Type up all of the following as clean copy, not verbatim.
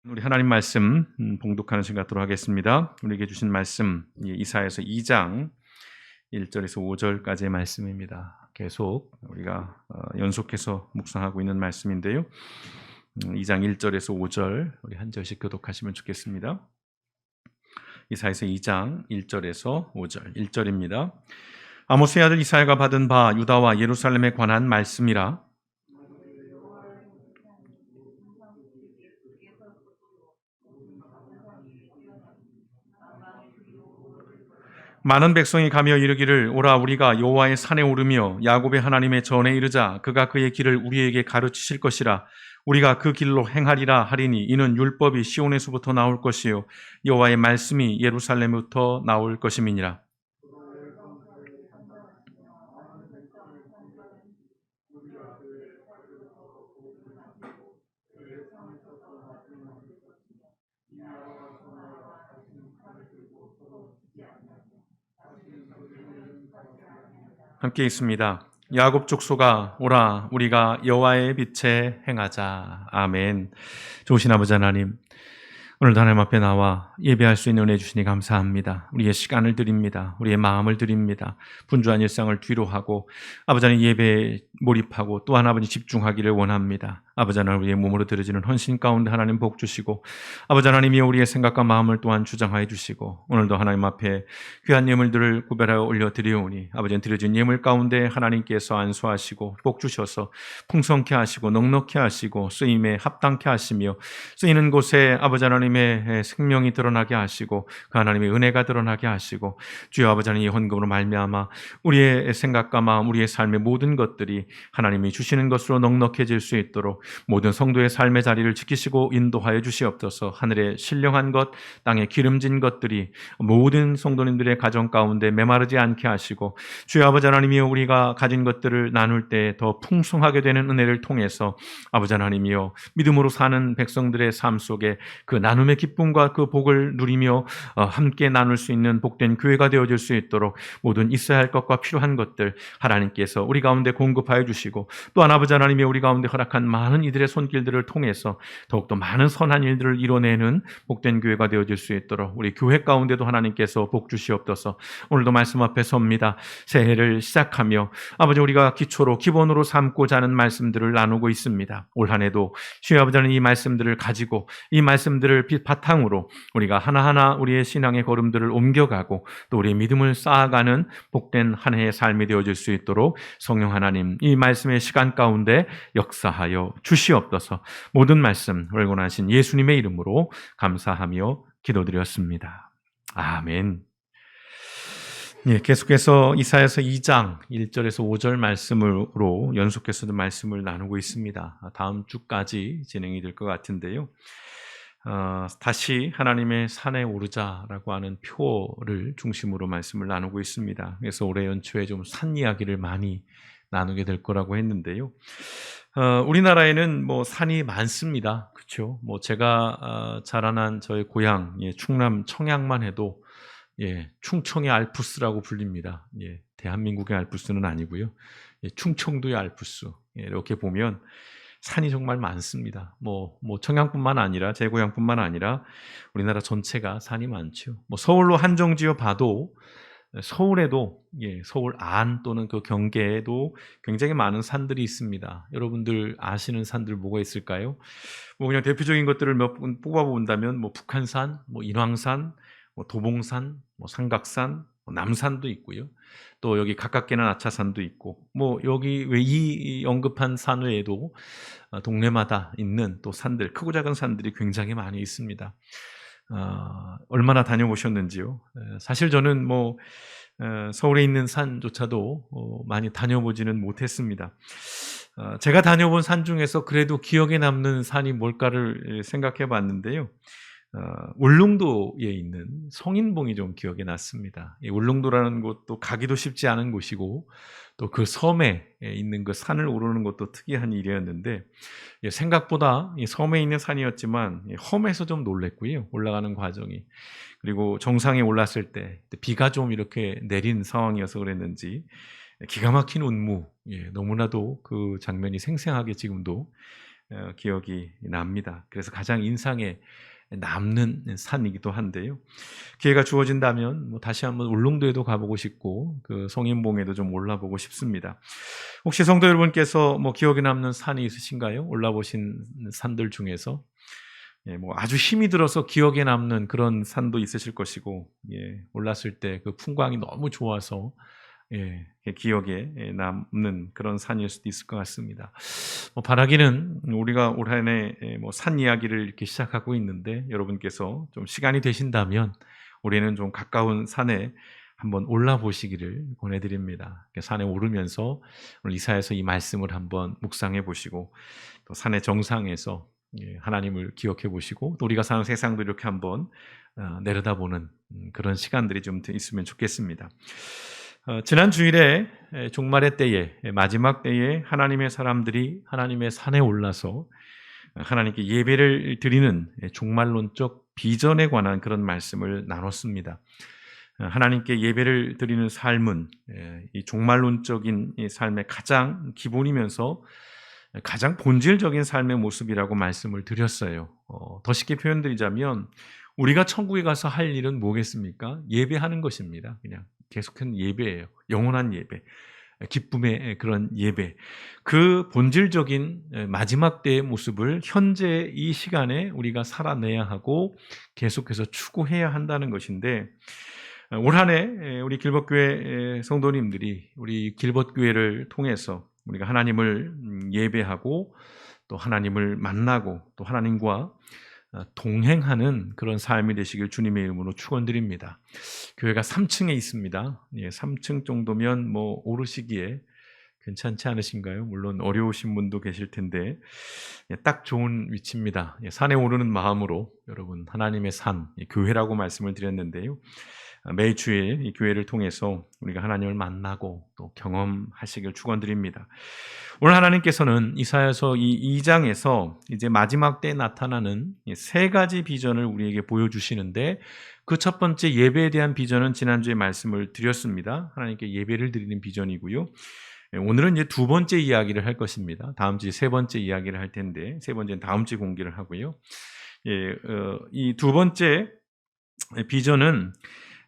우리 하나님 말씀 봉독하는 시간 갖도록 하겠습니다. 우리에게 주신 말씀 이사야서 2장 1절에서 5절까지의 말씀입니다. 계속 우리가 연속해서 묵상하고 있는 말씀인데요. 2장 1절에서 5절 우리 한 절씩 교독하시면 좋겠습니다. 이사야서 2장 1절에서 5절 1절입니다. 아모스의 아들 이사야가 받은 바 유다와 예루살렘에 관한 말씀이라. 많은 백성이 가며 이르기를 오라 우리가 여호와의 산에 오르며 야곱의 하나님의 전에 이르자 그가 그의 길을 우리에게 가르치실 것이라. 우리가 그 길로 행하리라 하리니 이는 율법이 시온에서부터 나올 것이요 여호와의 말씀이 예루살렘부터 나올 것임이니라. 함께 있습니다. 야곱 족속아 오라 우리가 여호와의 빛에 행하자. 아멘. 좋으신 아버지 하나님, 오늘도 하나님 앞에 나와 예배할 수 있는 은혜 주시니 감사합니다. 우리의 시간을 드립니다. 우리의 마음을 드립니다. 분주한 일상을 뒤로 하고 아버지 하나님 예배에 몰입하고 또한 아버지 집중하기를 원합니다. 아버지 하나님 우리의 몸으로 드려지는 헌신 가운데 하나님 복 주시고 아버지 하나님이 우리의 생각과 마음을 또한 주장하여 주시고 오늘도 하나님 앞에 귀한 예물들을 구별하여 올려드리오니 아버지는 드려진 예물 가운데 하나님께서 안수하시고 복 주셔서 풍성케 하시고 넉넉케 하시고 쓰임에 합당케 하시며 쓰이는 곳에 아버지 하나님의 생명이 드러나게 하시고 그 하나님의 은혜가 드러나게 하시고 주여 아버지 하나님 이 헌금으로 말미암아 우리의 생각과 마음 우리의 삶의 모든 것들이 하나님이 주시는 것으로 넉넉해질 수 있도록 모든 성도의 삶의 자리를 지키시고 인도하여 주시옵소서. 하늘에 신령한 것 땅에 기름진 것들이 모든 성도님들의 가정 가운데 메마르지 않게 하시고 주여 아버지 하나님이여 우리가 가진 것들을 나눌 때 더 풍성하게 되는 은혜를 통해서 아버지 하나님이여 믿음으로 사는 백성들의 삶 속에 그 나눔의 기쁨과 그 복을 누리며 함께 나눌 수 있는 복된 교회가 되어질 수 있도록 모든 있어야 할 것과 필요한 것들 하나님께서 우리 가운데 공급하여 주시고 또한 아버지 하나님이 우리 가운데 허락한 많은 이들의 손길들을 통해서 더욱더 많은 선한 일들을 이뤄내는 복된 교회가 되어질 수 있도록 우리 교회 가운데도 하나님께서 복 주시옵소서. 오늘도 말씀 앞에 섭니다. 새해를 시작하며 아버지 우리가 기초로 기본으로 삼고자 하는 말씀들을 나누고 있습니다. 올 한 해도 주여 아버지 하나님 이 말씀들을 가지고 이 말씀들을 바탕으로 우리가 하나하나 우리의 신앙의 걸음들을 옮겨가고 또 우리의 믿음을 쌓아가는 복된 한 해의 삶이 되어질 수 있도록 성령 하나님 이 말씀의 시간 가운데 역사하여 주시옵소서. 모든 말씀 원하신 예수님의 이름으로 감사하며 기도드렸습니다. 아멘. 계속해서 이사야서 2장 1절에서 5절 말씀으로 연속해서도 말씀을 나누고 있습니다. 다음 주까지 진행이 될 것 같은데요. 다시 하나님의 산에 오르자라고 하는 표를 중심으로 말씀을 나누고 있습니다. 그래서 올해 연초에 좀 산 이야기를 많이 나누게 될 거라고 했는데요. 우리나라에는 뭐 산이 많습니다. 그렇죠? 뭐 제가 자라난 저의 고향 충남 청양만 해도 충청의 알프스라고 불립니다. 대한민국의 알프스는 아니고요. 충청도의 알프스. 이렇게 보면 산이 정말 많습니다. 뭐 청양뿐만 아니라 제 고향뿐만 아니라 우리나라 전체가 산이 많죠. 뭐 서울로 한정지어 봐도 서울에도 서울 안 또는 그 경계에도 굉장히 많은 산들이 있습니다. 여러분들 아시는 산들 뭐가 있을까요? 뭐 그냥 대표적인 것들을 몇 분 뽑아본다면 뭐 북한산, 뭐 인왕산, 뭐 도봉산, 뭐 삼각산, 뭐 남산도 있고요. 또 여기 가깝게는 아차산도 있고, 뭐 여기 이 언급한 산 외에도 동네마다 있는 또 산들, 크고 작은 산들이 굉장히 많이 있습니다. 얼마나 다녀보셨는지요? 사실 저는 뭐 서울에 있는 산조차도 많이 다녀보지는 못했습니다. 제가 다녀본 산 중에서 그래도 기억에 남는 산이 뭘까를 생각해 봤는데요. 울릉도에 있는 성인봉이 좀 기억에 났습니다. 이 울릉도라는 곳도 가기도 쉽지 않은 곳이고 또 그 섬에 있는 그 산을 오르는 것도 특이한 일이었는데 생각보다 이 섬에 있는 산이었지만 험해서 좀 놀랬고요. 올라가는 과정이. 그리고 정상에 올랐을 때 비가 좀 이렇게 내린 상황이어서 그랬는지 기가 막힌 운무, 너무나도 그 장면이 생생하게 지금도 기억이 납니다. 그래서 가장 인상에 남는 산이기도 한데요. 기회가 주어진다면 다시 한번 울릉도에도 가보고 싶고 그 성인봉에도 좀 올라보고 싶습니다. 혹시 성도 여러분께서 기억에 남는 산이 있으신가요? 올라보신 산들 중에서 아주 힘이 들어서 기억에 남는 그런 산도 있으실 것이고, 올랐을 때 그 풍광이 너무 좋아서 기억에 남는 그런 산일 수도 있을 것 같습니다. 바라기는 우리가 올 한 해 산 이야기를 이렇게 시작하고 있는데 여러분께서 좀 시간이 되신다면 올해는 좀 가까운 산에 한번 올라보시기를 권해드립니다. 산에 오르면서 오늘 이사야서 이 말씀을 한번 묵상해 보시고 또 산의 정상에서 하나님을 기억해 보시고 또 우리가 사는 세상도 이렇게 한번 내려다보는 그런 시간들이 좀 있으면 좋겠습니다. 지난 주일에 종말의 때에 마지막 때에 하나님의 사람들이 하나님의 산에 올라서 하나님께 예배를 드리는 종말론적 비전에 관한 그런 말씀을 나눴습니다. 하나님께 예배를 드리는 삶은 이 종말론적인 이 삶의 가장 기본이면서 가장 본질적인 삶의 모습이라고 말씀을 드렸어요. 더 쉽게 표현드리자면 우리가 천국에 가서 할 일은 뭐겠습니까? 예배하는 것입니다. 그냥 계속해서 예배예요. 영원한 예배, 기쁨의 그런 예배. 그 본질적인 마지막 때의 모습을 현재 이 시간에 우리가 살아내야 하고 계속해서 추구해야 한다는 것인데 올 한 해 우리 길벗교회 성도님들이 우리 길벗교회를 통해서 우리가 하나님을 예배하고 또 하나님을 만나고 또 하나님과 동행하는 그런 삶이 되시길 주님의 이름으로 축원드립니다. 교회가 3층에 있습니다. 3층 정도면 오르시기에 괜찮지 않으신가요? 물론 어려우신 분도 계실 텐데 딱 좋은 위치입니다. 산에 오르는 마음으로 여러분 하나님의 산, 교회라고 말씀을 드렸는데요. 매일 주일 이 교회를 통해서 우리가 하나님을 만나고 또 경험하시길 축원드립니다. 오늘 하나님께서는 이사야서 이 2장에서 이제 마지막 때에 나타나는 세 가지 비전을 우리에게 보여주시는데 그 첫 번째 예배에 대한 비전은 지난주에 말씀을 드렸습니다. 하나님께 예배를 드리는 비전이고요. 오늘은 이제 두 번째 이야기를 할 것입니다. 다음 주에 세 번째 이야기를 할 텐데 세 번째는 다음 주에 공개를 하고요. 이 두 번째 비전은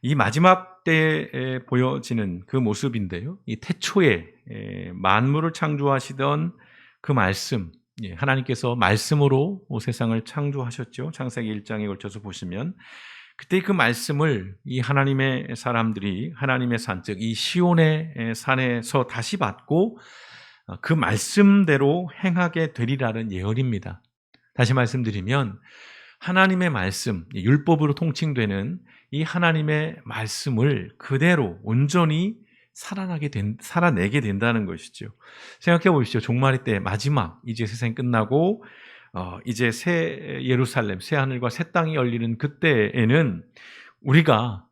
이 마지막 때에 보여지는 그 모습인데요. 이 태초에 만물을 창조하시던 그 말씀, 하나님께서 말씀으로 세상을 창조하셨죠. 창세기 1장에 걸쳐서 보시면 그때 그 말씀을 이 하나님의 사람들이 하나님의 산, 즉 이 시온의 산에서 다시 받고 그 말씀대로 행하게 되리라는 예언입니다. 다시 말씀드리면 하나님의 말씀, 율법으로 통칭되는 이 하나님의 말씀을 그대로 온전히 살아내게 된다는 것이죠. 생각해 보십시오. 종말의 때 마지막 이제 세상이 끝나고 이제 새 예루살렘, 새 하늘과 새 땅이 열리는 그때에는 우리가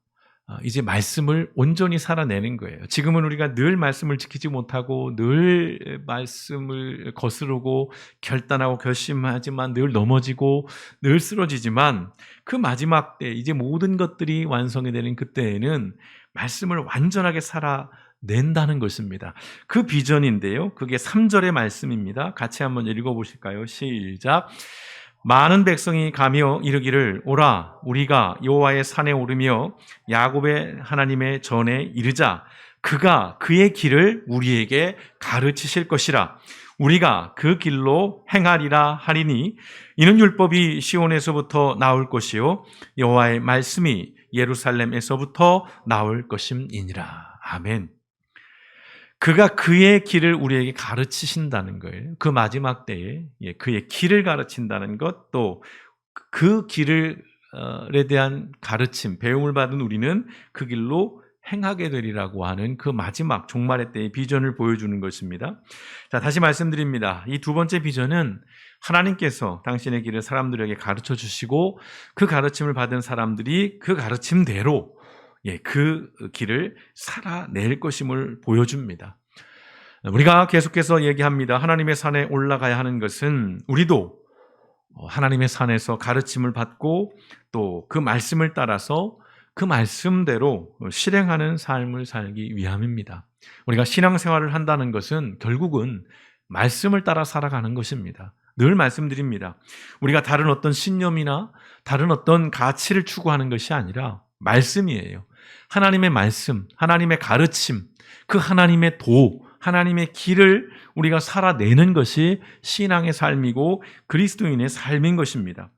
이제 말씀을 온전히 살아내는 거예요. 지금은 우리가 늘 말씀을 지키지 못하고 늘 말씀을 거스르고 결단하고 결심하지만 늘 넘어지고 늘 쓰러지지만 그 마지막 때 이제 모든 것들이 완성이 되는 그때에는 말씀을 완전하게 살아낸다는 것입니다. 그 비전인데요. 그게 3절의 말씀입니다. 같이 한번 읽어보실까요? 시작. 많은 백성이 가며 이르기를 오라 우리가 여호와의 산에 오르며 야곱의 하나님의 전에 이르자 그가 그의 길을 우리에게 가르치실 것이라 우리가 그 길로 행하리라 하리니 이는 율법이 시온에서부터 나올 것이요 여호와의 말씀이 예루살렘에서부터 나올 것임이니라. 아멘. 그가 그의 길을 우리에게 가르치신다는 거예요. 그 마지막 때에 그의 길을 가르친다는 것, 또 그 길에 대한 가르침, 배움을 받은 우리는 그 길로 행하게 되리라고 하는 그 마지막 종말의 때의 비전을 보여주는 것입니다. 자, 다시 말씀드립니다. 이 두 번째 비전은 하나님께서 당신의 길을 사람들에게 가르쳐 주시고 그 가르침을 받은 사람들이 그 가르침대로 그 길을 살아낼 것임을 보여줍니다. 우리가 계속해서 얘기합니다. 하나님의 산에 올라가야 하는 것은 우리도 하나님의 산에서 가르침을 받고 또 그 말씀을 따라서 그 말씀대로 실행하는 삶을 살기 위함입니다. 우리가 신앙생활을 한다는 것은 결국은 말씀을 따라 살아가는 것입니다. 늘 말씀드립니다. 우리가 다른 어떤 신념이나 다른 어떤 가치를 추구하는 것이 아니라 말씀이에요. 하나님의 말씀, 하나님의 가르침, 그 하나님의 하나님의 길을 우리가 살아내는 것이 신앙의 삶이고 그리스도인의 삶인 것입니다.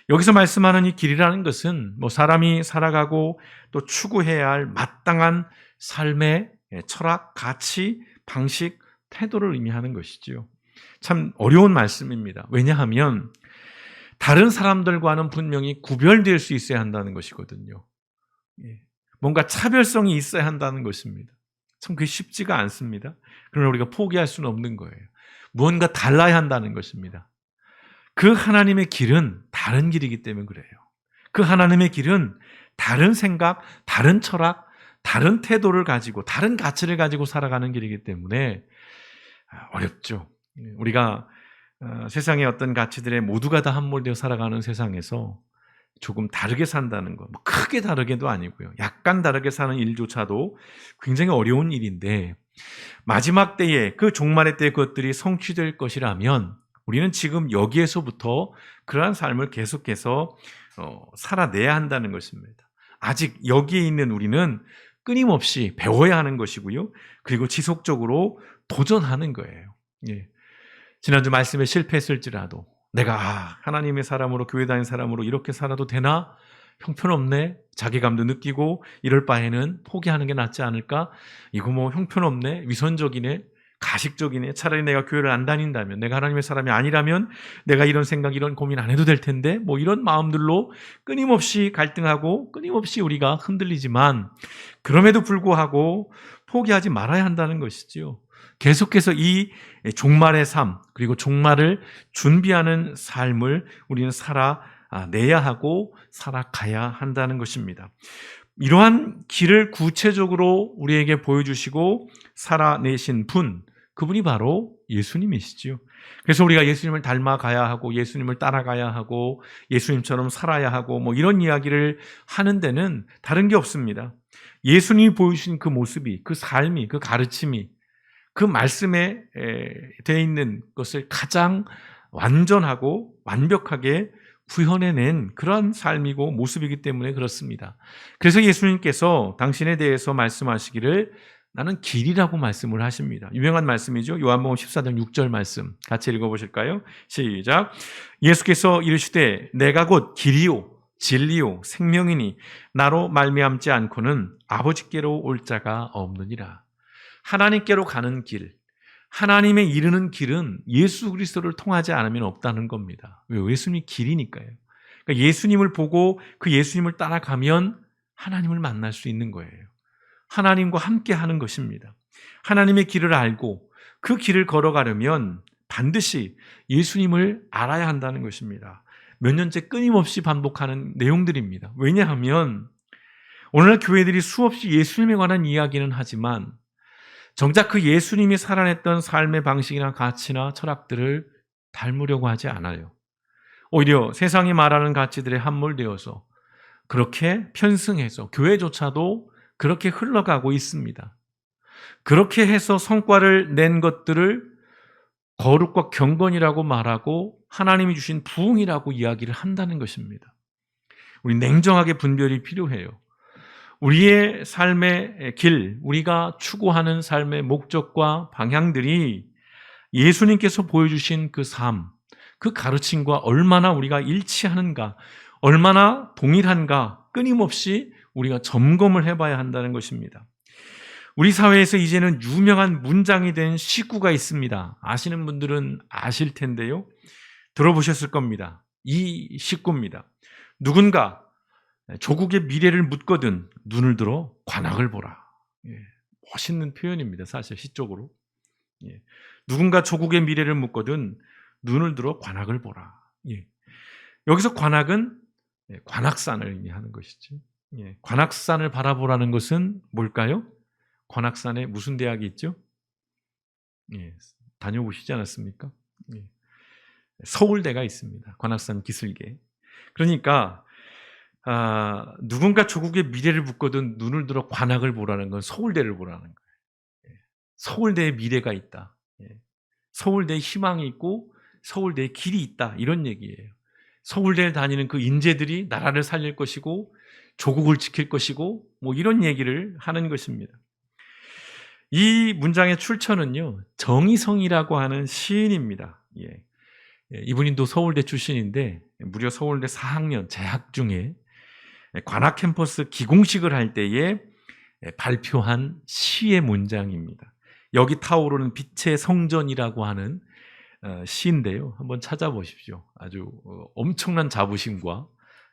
여기서 말씀하는 이 길이라는 것은 사람이 살아가고 또 추구해야 할 마땅한 삶의 철학, 가치, 방식, 태도를 의미하는 것이지요. 참 어려운 말씀입니다. 왜냐하면 다른 사람들과는 분명히 구별될 수 있어야 한다는 것이거든요. 뭔가 차별성이 있어야 한다는 것입니다. 참 그게 쉽지가 않습니다. 그러나 우리가 포기할 수는 없는 거예요. 무언가 달라야 한다는 것입니다. 그 하나님의 길은 다른 길이기 때문에 그래요. 그 하나님의 길은 다른 생각, 다른 철학, 다른 태도를 가지고 다른 가치를 가지고 살아가는 길이기 때문에 어렵죠. 우리가 세상의 어떤 가치들에 모두가 다 함몰되어 살아가는 세상에서 조금 다르게 산다는 것, 크게 다르게도 아니고요. 약간 다르게 사는 일조차도 굉장히 어려운 일인데 마지막 때에 그 종말의 때에 그것들이 성취될 것이라면 우리는 지금 여기에서부터 그러한 삶을 계속해서 살아내야 한다는 것입니다. 아직 여기에 있는 우리는 끊임없이 배워야 하는 것이고요. 그리고 지속적으로 도전하는 거예요. 지난주 말씀에 실패했을지라도 내가 하나님의 사람으로 교회 다니는 사람으로 이렇게 살아도 되나? 형편없네. 자괴감도 느끼고 이럴 바에는 포기하는 게 낫지 않을까? 이거 형편없네. 위선적이네. 가식적이네. 차라리 내가 교회를 안 다닌다면, 내가 하나님의 사람이 아니라면 내가 이런 생각, 이런 고민 안 해도 될 텐데 이런 마음들로 끊임없이 갈등하고 끊임없이 우리가 흔들리지만 그럼에도 불구하고 포기하지 말아야 한다는 것이지요. 계속해서 이 종말의 삶, 그리고 종말을 준비하는 삶을 우리는 살아내야 하고 살아가야 한다는 것입니다. 이러한 길을 구체적으로 우리에게 보여주시고 살아내신 분, 그분이 바로 예수님이시죠. 그래서 우리가 예수님을 닮아가야 하고 예수님을 따라가야 하고 예수님처럼 살아야 하고 이런 이야기를 하는 데는 다른 게 없습니다. 예수님이 보여주신 그 모습이, 그 삶이, 그 가르침이 그 말씀에 되어 있는 것을 가장 완전하고 완벽하게 구현해낸 그런 삶이고 모습이기 때문에 그렇습니다. 그래서 예수님께서 당신에 대해서 말씀하시기를 나는 길이라고 말씀을 하십니다. 유명한 말씀이죠. 요한복음 14장 6절 말씀 같이 읽어보실까요? 시작. 예수께서 이르시되 내가 곧 길이요 진리요 생명이니 나로 말미암지 않고는 아버지께로 올 자가 없느니라. 하나님께로 가는 길, 하나님에 이르는 길은 예수 그리스도를 통하지 않으면 없다는 겁니다. 왜? 예수님이 길이니까요. 그러니까 예수님을 보고 그 예수님을 따라가면 하나님을 만날 수 있는 거예요. 하나님과 함께 하는 것입니다. 하나님의 길을 알고 그 길을 걸어가려면 반드시 예수님을 알아야 한다는 것입니다. 몇 년째 끊임없이 반복하는 내용들입니다. 왜냐하면 오늘날 교회들이 수없이 예수님에 관한 이야기는 하지만 정작 그 예수님이 살아냈던 삶의 방식이나 가치나 철학들을 닮으려고 하지 않아요. 오히려 세상이 말하는 가치들에 함몰되어서 그렇게 편승해서 교회조차도 그렇게 흘러가고 있습니다. 그렇게 해서 성과를 낸 것들을 거룩과 경건이라고 말하고 하나님이 주신 부흥이라고 이야기를 한다는 것입니다. 우리 냉정하게 분별이 필요해요. 우리의 삶의 길, 우리가 추구하는 삶의 목적과 방향들이 예수님께서 보여주신 그 삶, 그 가르침과 얼마나 우리가 일치하는가, 얼마나 동일한가 끊임없이 우리가 점검을 해봐야 한다는 것입니다. 우리 사회에서 이제는 유명한 문장이 된 시구가 있습니다. 아시는 분들은 아실 텐데요. 들어보셨을 겁니다. 이 시구입니다. 누군가 조국의 미래를 묻거든 눈을 들어 관악을 보라. 멋있는 표현입니다. 사실 시적으로. 누군가 조국의 미래를 묻거든 눈을 들어 관악을 보라. 여기서 관악은 관악산을 의미하는 것이죠. 관악산을 바라보라는 것은 뭘까요? 관악산에 무슨 대학이 있죠? 다녀보시지 않았습니까? 서울대가 있습니다. 관악산 기술계. 그러니까 누군가 조국의 미래를 묻거든 눈을 들어 관악을 보라는 건 서울대를 보라는 거예요. 서울대에 미래가 있다. 서울대에 희망이 있고 서울대에 길이 있다, 이런 얘기예요. 서울대를 다니는 그 인재들이 나라를 살릴 것이고 조국을 지킬 것이고 뭐 이런 얘기를 하는 것입니다. 이 문장의 출처는요, 정의성이라고 하는 시인입니다. 이분이 또 서울대 출신인데 무려 서울대 4학년 재학 중에 관악 캠퍼스 기공식을 할 때에 발표한 시의 문장입니다. 여기 타오르는 빛의 성전이라고 하는 시인데요. 한번 찾아보십시오. 아주 엄청난 자부심과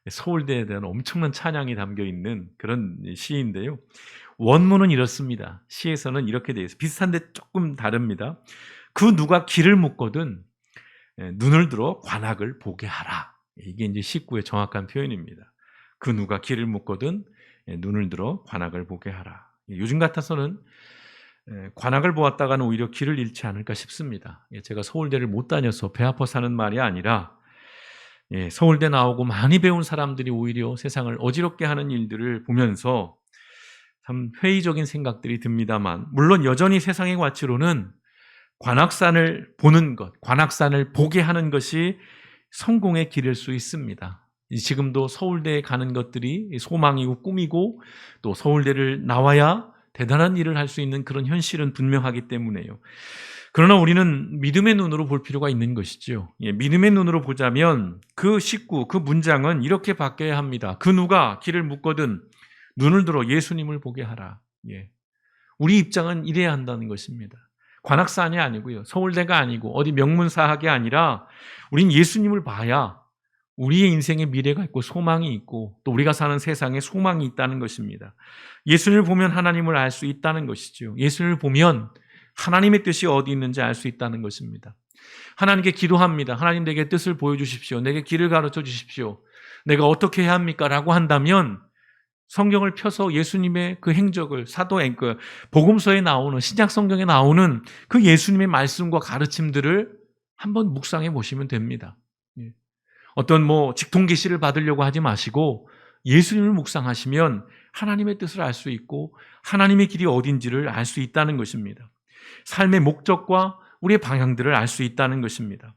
서울대에 대한 엄청난 찬양이 담겨 있는 그런 시인데요. 원문은 이렇습니다. 시에서는 이렇게 되어 있어요. 비슷한데 조금 다릅니다. 그 누가 길을 묻거든 눈을 들어 관악을 보게 하라. 이게 이제 19의 정확한 표현입니다. 그 누가 길을 묻거든 눈을 들어 관악을 보게 하라. 요즘 같아서는 관악을 보았다가는 오히려 길을 잃지 않을까 싶습니다. 제가 서울대를 못 다녀서 배 아파서 하는 말이 아니라 서울대 나오고 많이 배운 사람들이 오히려 세상을 어지럽게 하는 일들을 보면서 참 회의적인 생각들이 듭니다만, 물론 여전히 세상의 가치로는 관악산을 보는 것, 관악산을 보게 하는 것이 성공의 길일 수 있습니다. 지금도 서울대에 가는 것들이 소망이고 꿈이고 또 서울대를 나와야 대단한 일을 할 수 있는 그런 현실은 분명하기 때문에요. 그러나 우리는 믿음의 눈으로 볼 필요가 있는 것이죠. 믿음의 눈으로 보자면 그 식구, 그 문장은 이렇게 바뀌어야 합니다. 그 누가 길을 묻거든 눈을 들어 예수님을 보게 하라. 우리 입장은 이래야 한다는 것입니다. 관악산이 아니고요, 서울대가 아니고 어디 명문사학이 아니라 우린 예수님을 봐야 우리의 인생에 미래가 있고 소망이 있고 또 우리가 사는 세상에 소망이 있다는 것입니다. 예수님을 보면 하나님을 알 수 있다는 것이죠. 예수님을 보면 하나님의 뜻이 어디 있는지 알 수 있다는 것입니다. 하나님께 기도합니다. 하나님, 내게 뜻을 보여주십시오. 내게 길을 가르쳐 주십시오. 내가 어떻게 해야 합니까? 라고 한다면 성경을 펴서 예수님의 그 행적을 복음서에 나오는, 신약 성경에 나오는 그 예수님의 말씀과 가르침들을 한번 묵상해 보시면 됩니다. 어떤 직통 계시를 받으려고 하지 마시고 예수님을 묵상하시면 하나님의 뜻을 알 수 있고 하나님의 길이 어딘지를 알 수 있다는 것입니다. 삶의 목적과 우리의 방향들을 알 수 있다는 것입니다.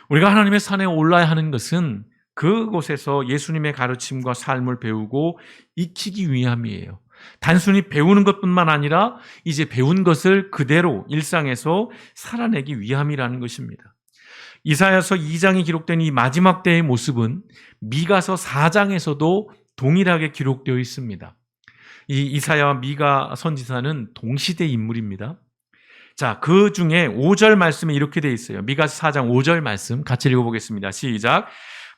우리가 하나님의 산에 올라야 하는 것은 그곳에서 예수님의 가르침과 삶을 배우고 익히기 위함이에요. 단순히 배우는 것뿐만 아니라 이제 배운 것을 그대로 일상에서 살아내기 위함이라는 것입니다. 이사야서 2장에 기록된 이 마지막 때의 모습은 미가서 4장에서도 동일하게 기록되어 있습니다. 이 이사야와 미가 선지자는 동시대 인물입니다. 자, 그 중에 5절 말씀에 이렇게 되어 있어요. 미가서 4장 5절 말씀 같이 읽어보겠습니다. 시작.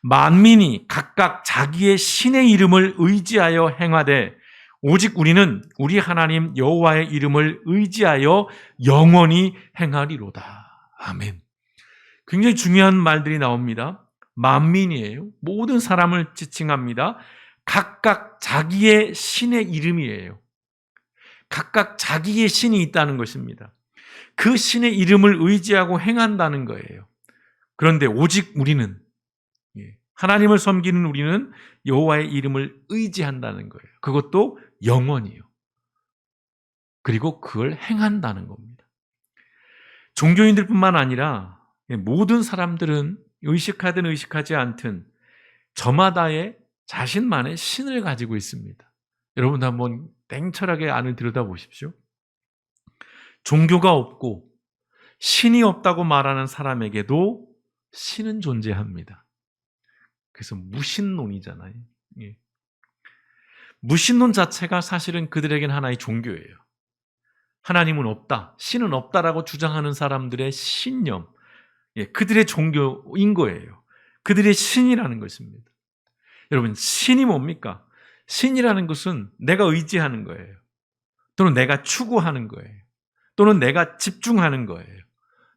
만민이 각각 자기의 신의 이름을 의지하여 행하되 오직 우리는 우리 하나님 여호와의 이름을 의지하여 영원히 행하리로다. 아멘. 굉장히 중요한 말들이 나옵니다. 만민이에요. 모든 사람을 지칭합니다. 각각 자기의 신의 이름이에요. 각각 자기의 신이 있다는 것입니다. 그 신의 이름을 의지하고 행한다는 거예요. 그런데 오직 우리는, 하나님을 섬기는 우리는 여호와의 이름을 의지한다는 거예요. 그것도 영원히요. 그리고 그걸 행한다는 겁니다. 종교인들뿐만 아니라 모든 사람들은 의식하든 의식하지 않든 저마다의 자신만의 신을 가지고 있습니다. 여러분도 한번 냉철하게 안을 들여다보십시오. 종교가 없고 신이 없다고 말하는 사람에게도 신은 존재합니다. 그래서 무신론이잖아요. 무신론 자체가 사실은 그들에겐 하나의 종교예요. 하나님은 없다, 신은 없다라고 주장하는 사람들의 신념, 그들의 종교인 거예요. 그들의 신이라는 것입니다. 여러분, 신이 뭡니까? 신이라는 것은 내가 의지하는 거예요. 또는 내가 추구하는 거예요. 또는 내가 집중하는 거예요.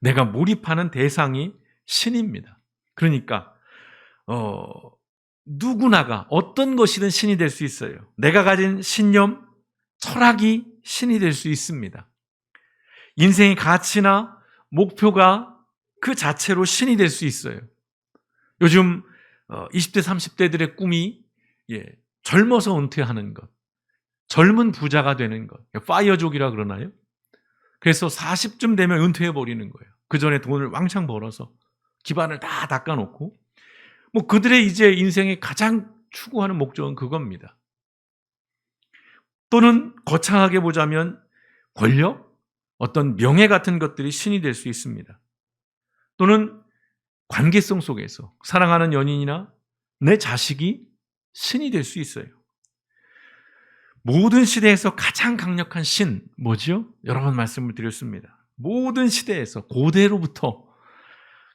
내가 몰입하는 대상이 신입니다. 그러니까 누구나가 어떤 것이든 신이 될 수 있어요. 내가 가진 신념, 철학이 신이 될 수 있습니다. 인생의 가치나 목표가 그 자체로 신이 될 수 있어요. 요즘 20대, 30대들의 꿈이 젊어서 은퇴하는 것, 젊은 부자가 되는 것, 파이어족이라 그러나요? 그래서 40쯤 되면 은퇴해버리는 거예요. 그 전에 돈을 왕창 벌어서 기반을 다 닦아놓고 뭐 그들의 이제 인생의 가장 추구하는 목적은 그겁니다. 또는 거창하게 보자면 권력, 어떤 명예 같은 것들이 신이 될 수 있습니다. 또는 관계성 속에서 사랑하는 연인이나 내 자식이 신이 될 수 있어요. 모든 시대에서 가장 강력한 신 뭐죠? 여러 번 말씀을 드렸습니다. 모든 시대에서 고대로부터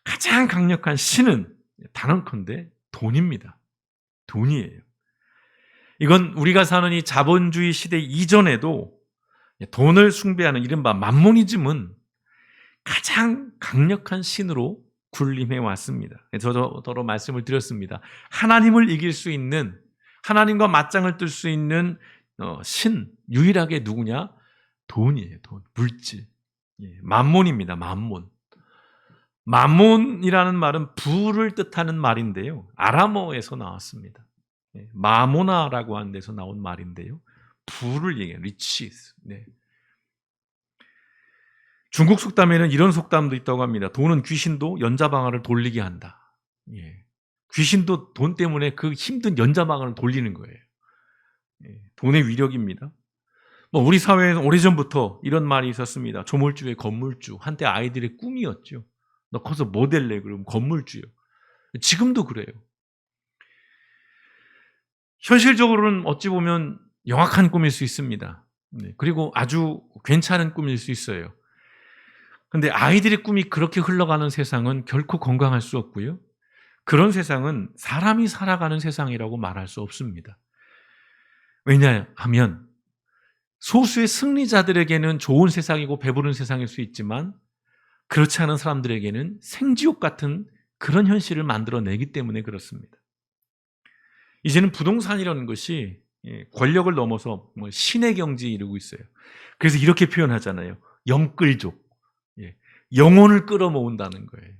가장 강력한 신은 단언컨대 돈입니다. 돈이에요. 이건 우리가 사는 이 자본주의 시대 이전에도 돈을 숭배하는 이른바 맘모니즘은 가장 강력한 신으로 군림해 왔습니다. 저도 말씀을 드렸습니다. 하나님을 이길 수 있는, 하나님과 맞짱을 뜰 수 있는 신, 유일하게 누구냐? 돈이에요. 돈, 물질. 맘몬입니다. 맘몬. 맘몬이라는 말은 부를 뜻하는 말인데요. 아람어에서 나왔습니다. 마모나라고 하는 데서 나온 말인데요. 부를 얘기해요. riches. 네. 중국 속담에는 이런 속담도 있다고 합니다. 돈은 귀신도 연자방아를 돌리게 한다. 귀신도 돈 때문에 그 힘든 연자방아를 돌리는 거예요. 돈의 위력입니다. 우리 사회에는 오래전부터 이런 말이 있었습니다. 조물주의 건물주. 한때 아이들의 꿈이었죠. 너 커서 뭐 될래? 그러면 건물주요. 지금도 그래요. 현실적으로는 어찌 보면 영악한 꿈일 수 있습니다. 그리고 아주 괜찮은 꿈일 수 있어요. 그런데 아이들의 꿈이 그렇게 흘러가는 세상은 결코 건강할 수 없고요. 그런 세상은 사람이 살아가는 세상이라고 말할 수 없습니다. 왜냐하면 소수의 승리자들에게는 좋은 세상이고 배부른 세상일 수 있지만 그렇지 않은 사람들에게는 생지옥 같은 그런 현실을 만들어내기 때문에 그렇습니다. 이제는 부동산이라는 것이 권력을 넘어서 신의 경지에 이르고 있어요. 그래서 이렇게 표현하잖아요. 영끌족. 영혼을 끌어모은다는 거예요.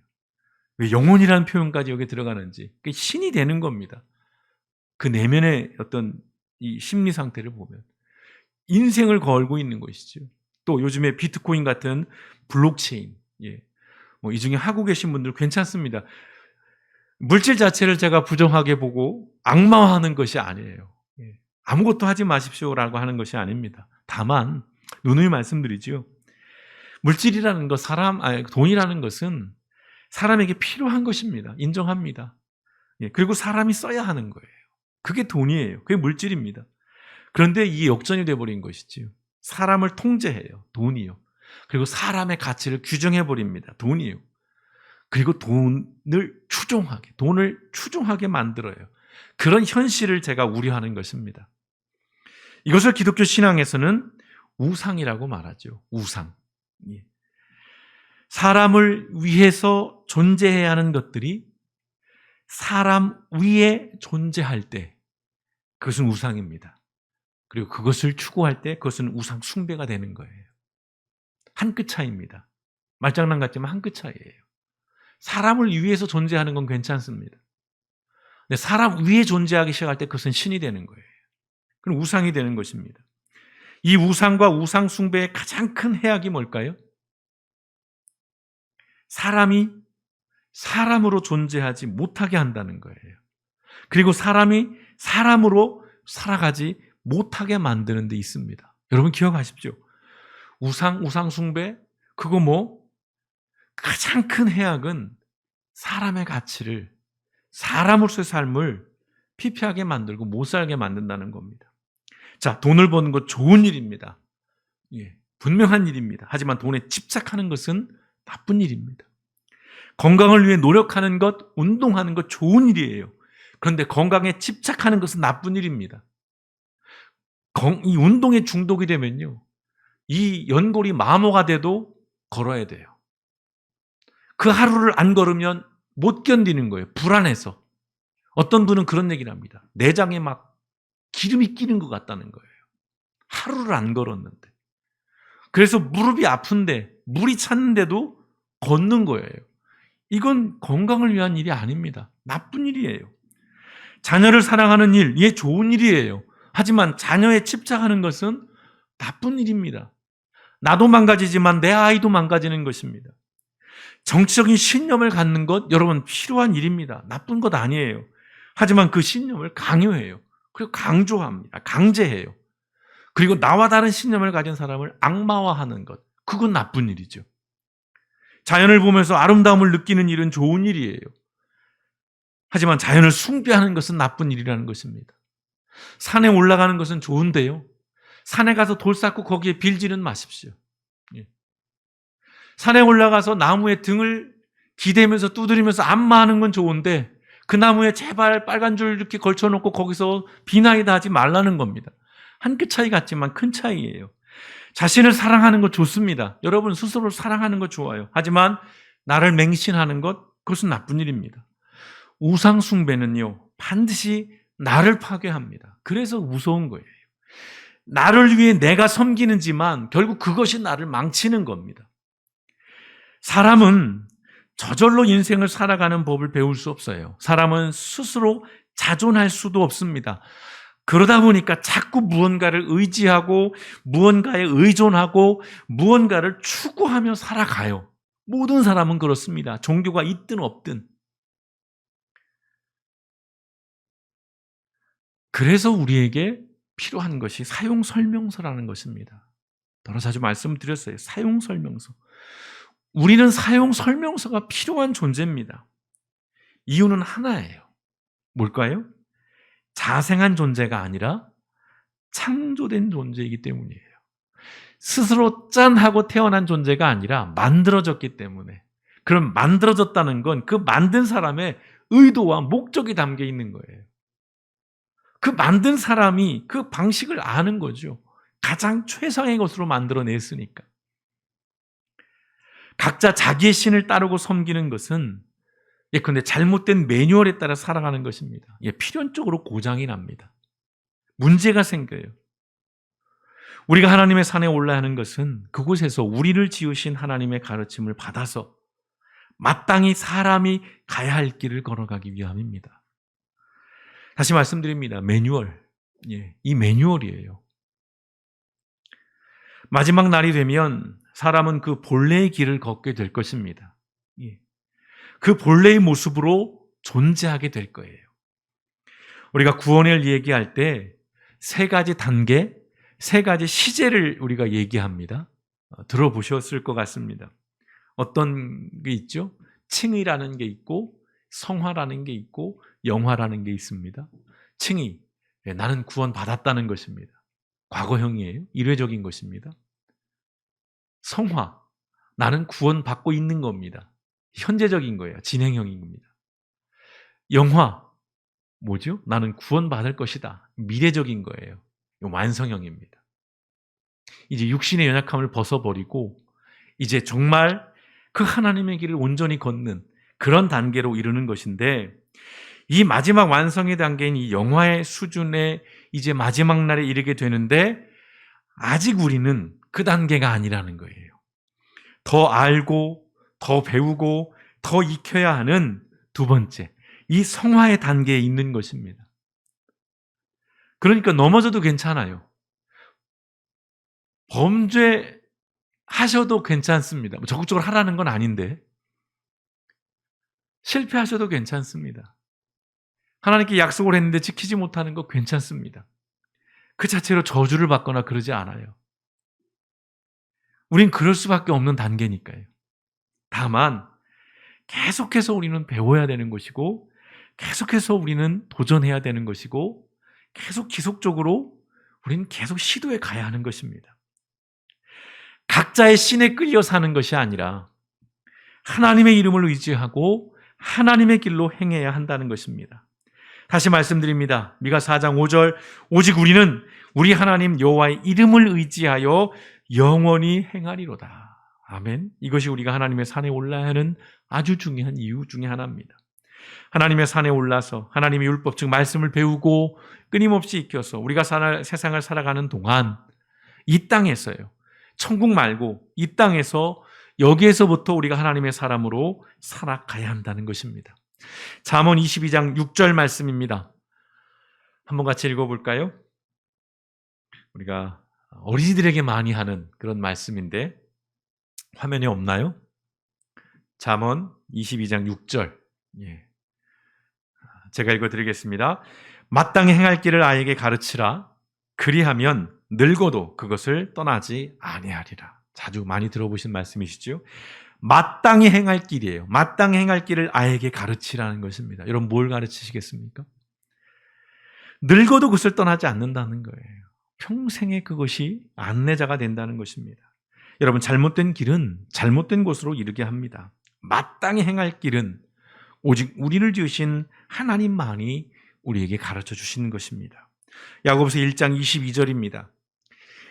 왜 영혼이라는 표현까지 여기 들어가는지. 신이 되는 겁니다. 그 내면의 어떤 이 심리 상태를 보면. 인생을 걸고 있는 것이죠. 또 요즘에 비트코인 같은 블록체인. 이 중에 하고 계신 분들 괜찮습니다. 물질 자체를 제가 부정하게 보고 악마화하는 것이 아니에요. 아무것도 하지 마십시오라고 하는 것이 아닙니다. 다만 누누이 말씀드리죠. 물질이라는 것, 돈이라는 것은 사람에게 필요한 것입니다. 인정합니다. 그리고 사람이 써야 하는 거예요. 그게 돈이에요. 그게 물질입니다. 그런데 이게 역전이 돼버린 것이지요. 사람을 통제해요. 돈이요. 그리고 사람의 가치를 규정해버립니다. 돈이요. 그리고 돈을 추종하게 만들어요. 그런 현실을 제가 우려하는 것입니다. 이것을 기독교 신앙에서는 우상이라고 말하죠. 우상. 사람을 위해서 존재해야 하는 것들이 사람 위에 존재할 때 그것은 우상입니다. 그리고 그것을 추구할 때 그것은 우상 숭배가 되는 거예요. 한 끗 차이입니다. 말장난 같지만 한 끗 차이예요. 사람을 위해서 존재하는 건 괜찮습니다. 근데 사람 위에 존재하기 시작할 때 그것은 신이 되는 거예요. 그럼 우상이 되는 것입니다. 이 우상과 우상 숭배의 가장 큰 해악이 뭘까요? 사람이 사람으로 존재하지 못하게 한다는 거예요. 그리고 사람이 사람으로 살아가지 못하게 만드는 데 있습니다. 여러분 기억하십시오. 우상 숭배, 그거 가장 큰 해악은 사람의 가치를, 사람으로서의 삶을 피폐하게 만들고 못 살게 만든다는 겁니다. 자, 돈을 버는 것 좋은 일입니다. 분명한 일입니다. 하지만 돈에 집착하는 것은 나쁜 일입니다. 건강을 위해 노력하는 것, 운동하는 것 좋은 일이에요. 그런데 건강에 집착하는 것은 나쁜 일입니다. 이 운동에 중독이 되면요, 이 연골이 마모가 돼도 걸어야 돼요. 그 하루를 안 걸으면 못 견디는 거예요. 불안해서. 어떤 분은 그런 얘기를 합니다. 내장에 막 기름이 끼는 것 같다는 거예요. 하루를 안 걸었는데. 그래서 무릎이 아픈데 물이 찼는데도 걷는 거예요. 이건 건강을 위한 일이 아닙니다. 나쁜 일이에요. 자녀를 사랑하는 일, 이게 좋은 일이에요. 하지만 자녀에 집착하는 것은 나쁜 일입니다. 나도 망가지지만 내 아이도 망가지는 것입니다. 정치적인 신념을 갖는 것 여러분 필요한 일입니다. 나쁜 것 아니에요. 하지만 그 신념을 강요해요. 그리고 강조합니다. 강제해요. 그리고 나와 다른 신념을 가진 사람을 악마화하는 것. 그건 나쁜 일이죠. 자연을 보면서 아름다움을 느끼는 일은 좋은 일이에요. 하지만 자연을 숭배하는 것은 나쁜 일이라는 것입니다. 산에 올라가는 것은 좋은데요. 산에 가서 돌 쌓고 거기에 빌지는 마십시오. 예. 산에 올라가서 나무에 등을 기대면서 두드리면서 안마하는 건 좋은데 그 나무에 제발 빨간 줄 이렇게 걸쳐놓고 거기서 비나이다 하지 말라는 겁니다. 한 끗 차이 같지만 큰 차이예요. 자신을 사랑하는 것 좋습니다. 여러분 스스로를 사랑하는 것 좋아요. 하지만 나를 맹신하는 것 그것은 나쁜 일입니다. 우상 숭배는요 반드시 나를 파괴합니다. 그래서 무서운 거예요. 나를 위해 내가 섬기는지만 결국 그것이 나를 망치는 겁니다. 사람은 저절로 인생을 살아가는 법을 배울 수 없어요. 사람은 스스로 자존할 수도 없습니다. 그러다 보니까 자꾸 무언가를 의지하고 무언가에 의존하고 무언가를 추구하며 살아가요. 모든 사람은 그렇습니다. 종교가 있든 없든. 그래서 우리에게 필요한 것이 사용설명서라는 것입니다. 여러 자주 말씀드렸어요. 사용설명서. 우리는 사용설명서가 필요한 존재입니다. 이유는 하나예요. 뭘까요? 자생한 존재가 아니라 창조된 존재이기 때문이에요. 스스로 짠 하고 태어난 존재가 아니라 만들어졌기 때문에. 그럼 만들어졌다는 건 그 만든 사람의 의도와 목적이 담겨 있는 거예요. 그 만든 사람이 그 방식을 아는 거죠. 가장 최상의 것으로 만들어냈으니까. 각자 자기의 신을 따르고 섬기는 것은 예컨대 잘못된 매뉴얼에 따라 살아가는 것입니다. 필연적으로 고장이 납니다. 문제가 생겨요. 우리가 하나님의 산에 올라야 하는 것은 그곳에서 우리를 지으신 하나님의 가르침을 받아서 마땅히 사람이 가야 할 길을 걸어가기 위함입니다. 다시 말씀드립니다. 매뉴얼. 이 매뉴얼이에요. 마지막 날이 되면 사람은 그 본래의 길을 걷게 될 것입니다. 그 본래의 모습으로 존재하게 될 거예요. 우리가 구원을 얘기할 때 세 가지 단계, 세 가지 시제를 우리가 얘기합니다. 들어보셨을 것 같습니다. 어떤 게 있죠? 칭의라는 게 있고 성화라는 게 있고 영화라는 게 있습니다. 칭의, 나는 구원받았다는 것입니다. 과거형이에요. 일회적인 것입니다. 성화, 나는 구원받고 있는 겁니다. 현재적인 거예요. 진행형인 겁니다. 영화, 뭐죠? 나는 구원받을 것이다. 미래적인 거예요. 완성형입니다. 이제 육신의 연약함을 벗어버리고 이제 정말 그 하나님의 길을 온전히 걷는 그런 단계로 이르는 것인데 이 마지막 완성의 단계인 이 영화의 수준에 이제 마지막 날에 이르게 되는데 아직 우리는 그 단계가 아니라는 거예요. 더 알고 더 배우고 더 익혀야 하는 두 번째, 이 성화의 단계에 있는 것입니다. 그러니까 넘어져도 괜찮아요. 범죄하셔도 괜찮습니다. 적극적으로 하라는 건 아닌데 실패하셔도 괜찮습니다. 하나님께 약속을 했는데 지키지 못하는 거 괜찮습니다. 그 자체로 저주를 받거나 그러지 않아요. 우린 그럴 수밖에 없는 단계니까요. 다만 계속해서 우리는 배워야 되는 것이고 계속해서 우리는 도전해야 되는 것이고 계속 지속적으로 우리는 계속 시도해 가야 하는 것입니다. 각자의 신에 끌려 사는 것이 아니라 하나님의 이름을 의지하고 하나님의 길로 행해야 한다는 것입니다. 다시 말씀드립니다. 미가 4장 5절 오직 우리는 우리 하나님 여호와의 이름을 의지하여 영원히 행하리로다. 아멘. 이것이 우리가 하나님의 산에 올라야 하는 아주 중요한 이유 중에 하나입니다. 하나님의 산에 올라서 하나님의 율법 즉 말씀을 배우고 끊임없이 익혀서 우리가 세상을 살아가는 동안 이 땅에서요. 천국 말고 이 땅에서 여기에서부터 우리가 하나님의 사람으로 살아가야 한다는 것입니다. 잠언 22장 6절 말씀입니다. 한번 같이 읽어볼까요? 우리가 어린이들에게 많이 하는 그런 말씀인데 화면에 없나요? 잠언 22장 6절. 예. 제가 읽어드리겠습니다. 마땅히 행할 길을 아이에게 가르치라. 그리하면 늙어도 그것을 떠나지 아니하리라. 자주 많이 들어보신 말씀이시죠? 마땅히 행할 길이에요. 마땅히 행할 길을 아이에게 가르치라는 것입니다. 여러분 뭘 가르치시겠습니까? 늙어도 그것을 떠나지 않는다는 거예요. 평생에 그것이 안내자가 된다는 것입니다. 여러분 잘못된 길은 잘못된 곳으로 이르게 합니다. 마땅히 행할 길은 오직 우리를 지으신 하나님만이 우리에게 가르쳐 주시는 것입니다. 야고보서 1장 22절입니다.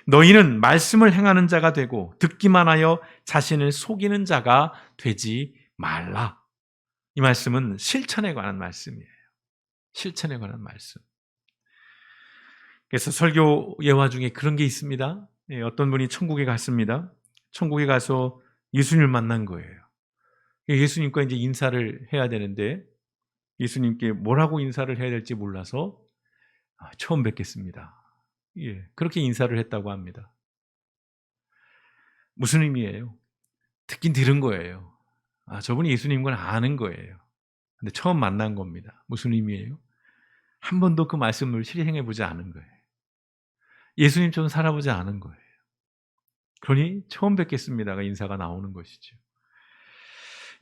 너희는 말씀을 행하는 자가 되고 듣기만 하여 자신을 속이는 자가 되지 말라. 이 말씀은 실천에 관한 말씀이에요. 실천에 관한 말씀. 그래서 설교 예화 중에 그런 게 있습니다. 어떤 분이 천국에 갔습니다. 천국에 가서 예수님을 만난 거예요. 예수님과 이제 인사를 해야 되는데 예수님께 뭐라고 인사를 해야 될지 몰라서 처음 뵙겠습니다. 예, 그렇게 인사를 했다고 합니다. 무슨 의미예요? 듣긴 들은 거예요. 저분이 예수님인 건 아는 거예요. 근데 처음 만난 겁니다. 무슨 의미예요? 한 번도 그 말씀을 실행해 보지 않은 거예요. 예수님처럼 살아보지 않은 거예요. 그러니 처음 뵙겠습니다가 인사가 나오는 것이죠.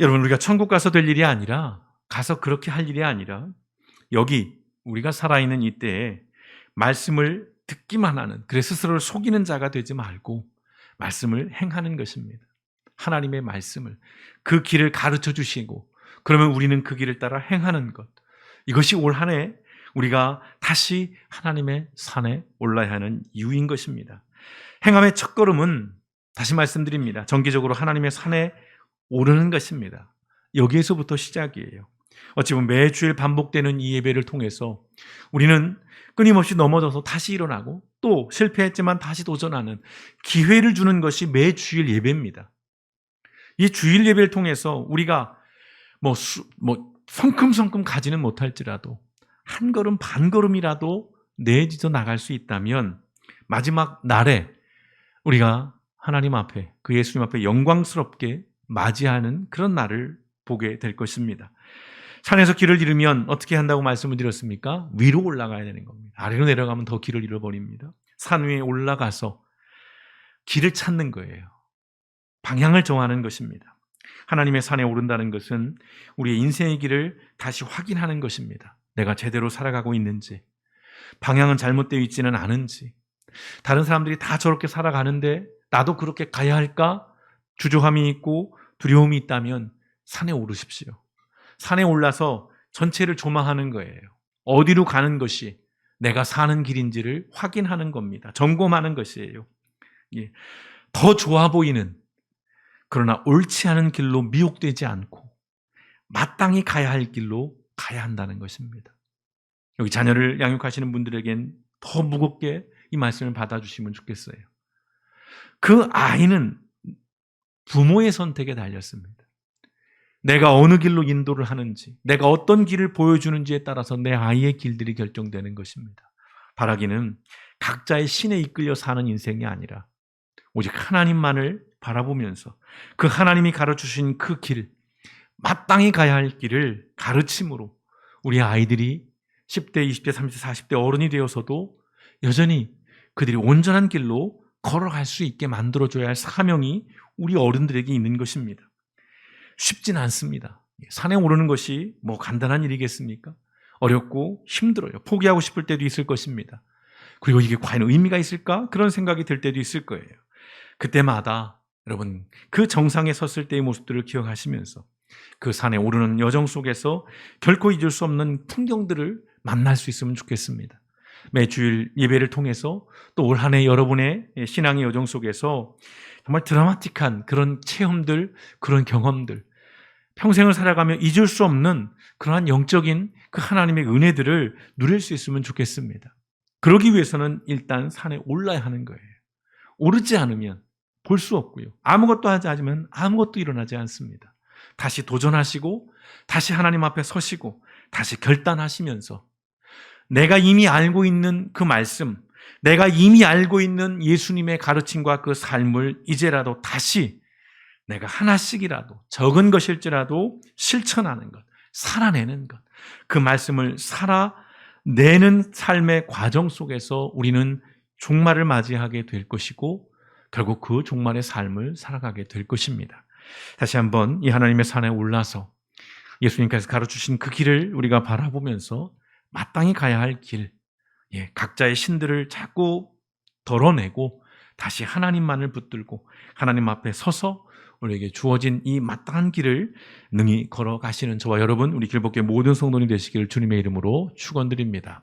여러분 우리가 천국 가서 될 일이 아니라 가서 그렇게 할 일이 아니라 여기 우리가 살아있는 이때에 말씀을 듣기만 하는 그래 스스로를 속이는 자가 되지 말고 말씀을 행하는 것입니다. 하나님의 말씀을 그 길을 가르쳐 주시고 그러면 우리는 그 길을 따라 행하는 것. 이것이 올 한 해 우리가 다시 하나님의 산에 올라야 하는 이유인 것입니다. 행함의 첫걸음은 다시 말씀드립니다. 정기적으로 하나님의 산에 오르는 것입니다. 여기에서부터 시작이에요. 어찌 보면 매주일 반복되는 이 예배를 통해서 우리는 끊임없이 넘어져서 다시 일어나고 또 실패했지만 다시 도전하는 기회를 주는 것이 매주일 예배입니다. 이 주일 예배를 통해서 우리가 성큼성큼 가지는 못할지라도 한 걸음 반 걸음이라도 내딛어 나갈 수 있다면 마지막 날에 우리가 하나님 앞에 그 예수님 앞에 영광스럽게 맞이하는 그런 날을 보게 될 것입니다. 산에서 길을 잃으면 어떻게 한다고 말씀을 드렸습니까? 위로 올라가야 되는 겁니다. 아래로 내려가면 더 길을 잃어버립니다. 산 위에 올라가서 길을 찾는 거예요. 방향을 정하는 것입니다. 하나님의 산에 오른다는 것은 우리의 인생의 길을 다시 확인하는 것입니다. 내가 제대로 살아가고 있는지, 방향은 잘못되어 있지는 않은지, 다른 사람들이 다 저렇게 살아가는데 나도 그렇게 가야 할까? 주저함이 있고 두려움이 있다면 산에 오르십시오. 산에 올라서 전체를 조망하는 거예요. 어디로 가는 것이 내가 사는 길인지를 확인하는 겁니다. 점검하는 것이에요. 예. 더 좋아 보이는 그러나 옳지 않은 길로 미혹되지 않고 마땅히 가야 할 길로 가야 한다는 것입니다. 여기 자녀를 양육하시는 분들에겐 더 무겁게 이 말씀을 받아주시면 좋겠어요. 그 아이는 부모의 선택에 달렸습니다. 내가 어느 길로 인도를 하는지, 내가 어떤 길을 보여주는지에 따라서 내 아이의 길들이 결정되는 것입니다. 바라기는 각자의 신에 이끌려 사는 인생이 아니라 오직 하나님만을 바라보면서 그 하나님이 가르쳐주신 그 길, 마땅히 가야 할 길을 가르침으로 우리 아이들이 10대, 20대, 30대, 40대 어른이 되어서도 여전히 그들이 온전한 길로 걸어갈 수 있게 만들어줘야 할 사명이 우리 어른들에게 있는 것입니다. 쉽진 않습니다. 산에 오르는 것이 뭐 간단한 일이겠습니까? 어렵고 힘들어요. 포기하고 싶을 때도 있을 것입니다. 그리고 이게 과연 의미가 있을까? 그런 생각이 들 때도 있을 거예요. 그때마다 여러분 그 정상에 섰을 때의 모습들을 기억하시면서 그 산에 오르는 여정 속에서 결코 잊을 수 없는 풍경들을 만날 수 있으면 좋겠습니다. 매주일 예배를 통해서 또 올 한 해 여러분의 신앙의 여정 속에서 정말 드라마틱한 그런 체험들, 그런 경험들, 평생을 살아가며 잊을 수 없는 그러한 영적인 그 하나님의 은혜들을 누릴 수 있으면 좋겠습니다. 그러기 위해서는 일단 산에 올라야 하는 거예요. 오르지 않으면 볼 수 없고요. 아무것도 하지 않으면 아무것도 일어나지 않습니다. 다시 도전하시고 다시 하나님 앞에 서시고 다시 결단하시면서 내가 이미 알고 있는 그 말씀, 내가 이미 알고 있는 예수님의 가르침과 그 삶을 이제라도 다시 내가 하나씩이라도 적은 것일지라도 실천하는 것, 살아내는 것, 그 말씀을 살아내는 삶의 과정 속에서 우리는 종말을 맞이하게 될 것이고 결국 그 종말의 삶을 살아가게 될 것입니다. 다시 한번 이 하나님의 산에 올라서 예수님께서 가르치신 그 길을 우리가 바라보면서 마땅히 가야 할 길, 각자의 신들을 자꾸 덜어내고 다시 하나님만을 붙들고 하나님 앞에 서서 우리에게 주어진 이 마땅한 길을 능히 걸어가시는 저와 여러분, 우리 길벗기의 모든 성도님 되시기를 주님의 이름으로 축원드립니다.